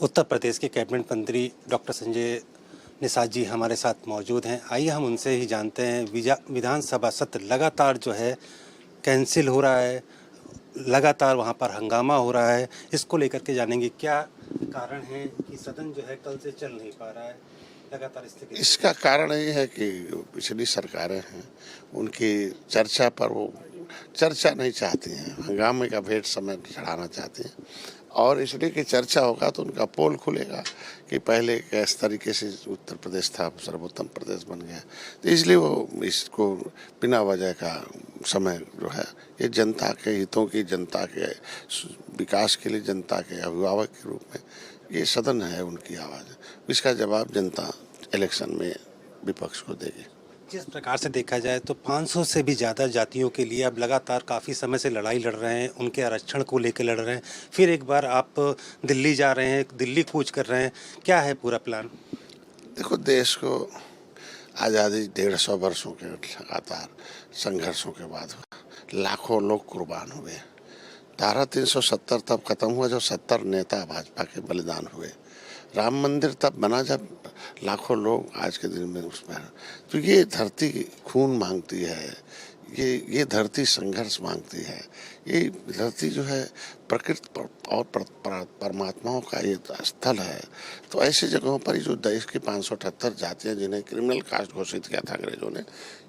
उत्तर प्रदेश के कैबिनेट मंत्री डॉक्टर संजय निषाद जी हमारे साथ मौजूद हैं। आइए हम उनसे ही जानते हैं। विधानसभा सत्र लगातार जो है कैंसिल हो रहा है, लगातार वहां पर हंगामा हो रहा है। इसको लेकर के जानेंगे क्या कारण है कि सदन जो है कल से चल नहीं पा रहा है, लगातार स्थगित। इसका कारण ये है कि पिछली सरकारें हैं, उनकी चर्चा पर वो चर्चा नहीं चाहती हैं, हंगामे का भेंट समय चढ़ाना चाहती हैं। और इसलिए कि चर्चा होगा तो उनका पोल खुलेगा कि पहले किस तरीके से उत्तर प्रदेश था, सर्वोत्तम प्रदेश बन गया। तो इसलिए वो इसको बिना वजह का समय जो है, ये जनता के हितों की, जनता के विकास के लिए, जनता के अभिभावक के रूप में ये सदन है उनकी आवाज़। इसका जवाब जनता इलेक्शन में विपक्ष को देगी। जिस प्रकार से देखा जाए तो 500 से भी ज़्यादा जातियों के लिए अब लगातार काफ़ी समय से लड़ाई लड़ रहे हैं, उनके आरक्षण को लेकर लड़ रहे हैं। फिर एक बार आप दिल्ली जा रहे हैं, दिल्ली कूच कर रहे हैं, क्या है पूरा प्लान? देखो, देश को आज़ादी 150 वर्षों के लगातार संघर्षों के बाद लाखों लोग कुर्बान हुए। धारा 370 तब खत्म हुआ जब 70 नेता भाजपा के बलिदान हुए। राम मंदिर तब बना जब लाखों लोग आज के दिन में उसमें। तो ये धरती खून मांगती है, ये धरती संघर्ष मांगती है। ये धरती जो है प्रकृति और परमात्माओं का ये स्थल है। तो ऐसी जगहों पर जो देश की 578 जातियां जिन्हें क्रिमिनल कास्ट घोषित किया था अंग्रेजों ने,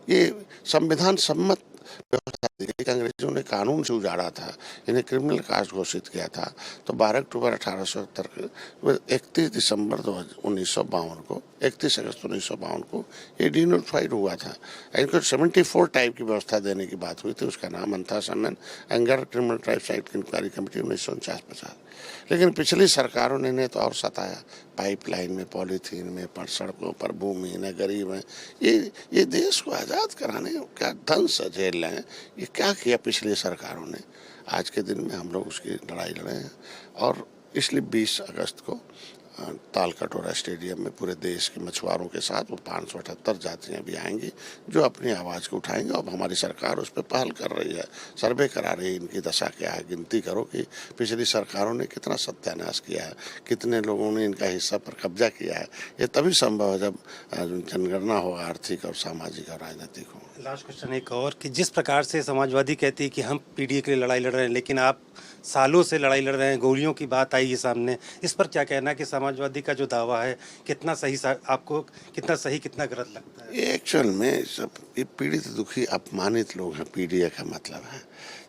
ये संविधान सम्मत व्यवस्था दी गई। अंग्रेजों ने कानून से उजाड़ा था, इन्हें क्रिमिनल कास्ट घोषित किया था। तो 12 अक्टूबर 1870 को 31 दिसंबर 1952 को 31 अगस्त 1952 को ये डिनोटिफाइड हुआ था। इनको 74 टाइप की व्यवस्था देने की बात हुई थी। उसका नाम था समन एंगर criminal tribe site inquiry committee 1949-50। लेकिन पिछली सरों ने इन्हें तो और सताया, पाइपलाइन में, पॉलीथीन में, पर सड़कों पर, भूमिहीन है, गरीब है। ये देश को आज़ाद कराने का धन से झेल रहे हैं। ये क्या किया पिछली सरकारों ने? आज के दिन में हम लोग उसकी लड़ाई लड़े हैं। और इसलिए 20 अगस्त को तालकटोरा स्टेडियम में पूरे देश के मछुआरों के साथ वो 578 जातियां भी आएंगी जो अपनी आवाज़ को उठाएंगे। और हमारी सरकार उस पर पहल कर रही है, सर्वे करा रही है। इनकी दशा क्या है, गिनती करो कि पिछली सरकारों ने कितना सत्यानाश किया है, कितने लोगों ने इनका हिस्सा पर कब्जा किया है। ये तभी संभव है जब जनगणना हो, आर्थिक और सामाजिक और राजनीतिक हो। लास्ट क्वेश्चन एक और कि जिस प्रकार से समाजवादी कहती है कि हम पीडीए के लिए लड़ाई लड़ रहे हैं, लेकिन आप सालों से लड़ाई लड़ रहे हैं, गोलियों की बात आई है सामने, इस पर क्या कहना है कि समाजवादी का जो दावा है कितना सही, आपको कितना सही कितना गलत लगता है? ये एक्चुअल में सब ये पीड़ित दुखी अपमानित लोग हैं। पीडीए का मतलब है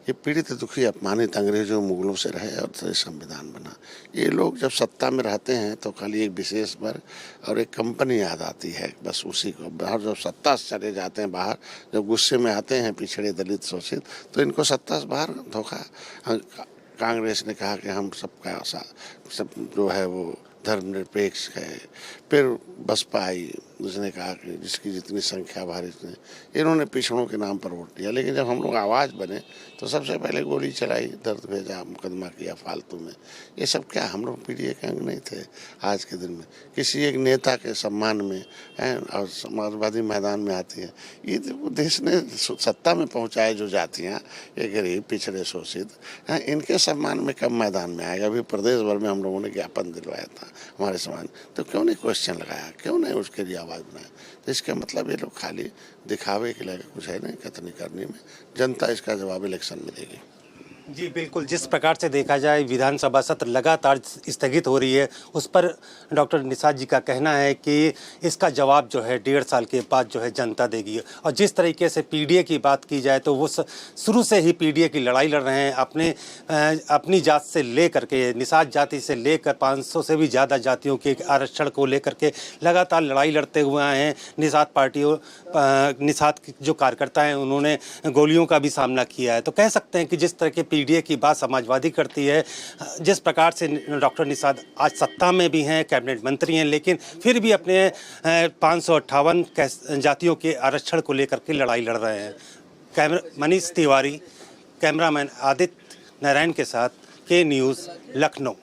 ये पीड़ित दुखी अपमानित अंग्रेजों मुगलों से रहे और संविधान बना। ये लोग जब सत्ता में रहते हैं तो खाली एक विशेष वर्ग और एक कंपनी याद आती है, बस उसी को। बाहर जब सत्ता से चले जाते हैं, बाहर जब गुस्से में आते हैं पिछड़े, दलित, शोषित, तो इनको सत्ता से बाहर धोखा। कांग्रेस ने कहा कि हम सबका सब जो है वो धर्मनिरपेक्ष है। फिर बसपा आई, उसने कहा कि जिसकी जितनी संख्या भारी, इन्होंने पिछड़ों के नाम पर वोट दिया। लेकिन जब हम लोग आवाज़ बने तो सबसे पहले गोली चलाई, दर्द भेजा, मुकदमा किया फालतू में। ये सब क्या हम लोग पीडीए के अंग नहीं थे? आज के दिन में किसी एक नेता के सम्मान में हैं और समाजवादी मैदान में आती है। ये देश ने सत्ता में पहुँचाए जो जातियाँ, ये गरीब, पिछड़े, शोषित हैं, इनके सम्मान में कब मैदान में आएगा? अभी प्रदेश भर में हम लोगों ने ज्ञापन दिलवाया था हमारे समाज, तो क्यों नहीं क्वेश्चन लगाया, क्यों नहीं उसके लिए आवाज़ बनाया? तो इसका मतलब ये लोग खाली दिखावे के लिए कुछ है नहीं, कथनी करने में। जनता इसका जवाब इलेक्शन में देगी। जी बिल्कुल, जिस प्रकार से देखा जाए विधानसभा सत्र लगातार स्थगित हो रही है, उस पर डॉक्टर निषाद जी का कहना है कि इसका जवाब जो है 1.5 साल के बाद जो है जनता देगी। और जिस तरीके से पीडीए की बात की जाए तो वो शुरू से ही पीडीए की लड़ाई लड़ रहे हैं। अपनी जात से लेकर के, निषाद जाति से लेकर 500 से भी ज़्यादा जातियों के आरक्षण को लेकर के लगातार लड़ाई लड़ते हुए आए हैं। निषाद जो कार्यकर्ता हैं उन्होंने गोलियों का भी सामना किया है। तो कह सकते हैं कि जिस तरह के पीडीए की बात समाजवादी करती है, जिस प्रकार से डॉक्टर निषाद आज सत्ता में भी हैं, कैबिनेट मंत्री हैं, लेकिन फिर भी अपने 558 जातियों के आरक्षण को लेकर के लड़ाई लड़ रहे हैं। मनीष तिवारी, कैमरामैन आदित्य नारायण के साथ, के न्यूज़, लखनऊ।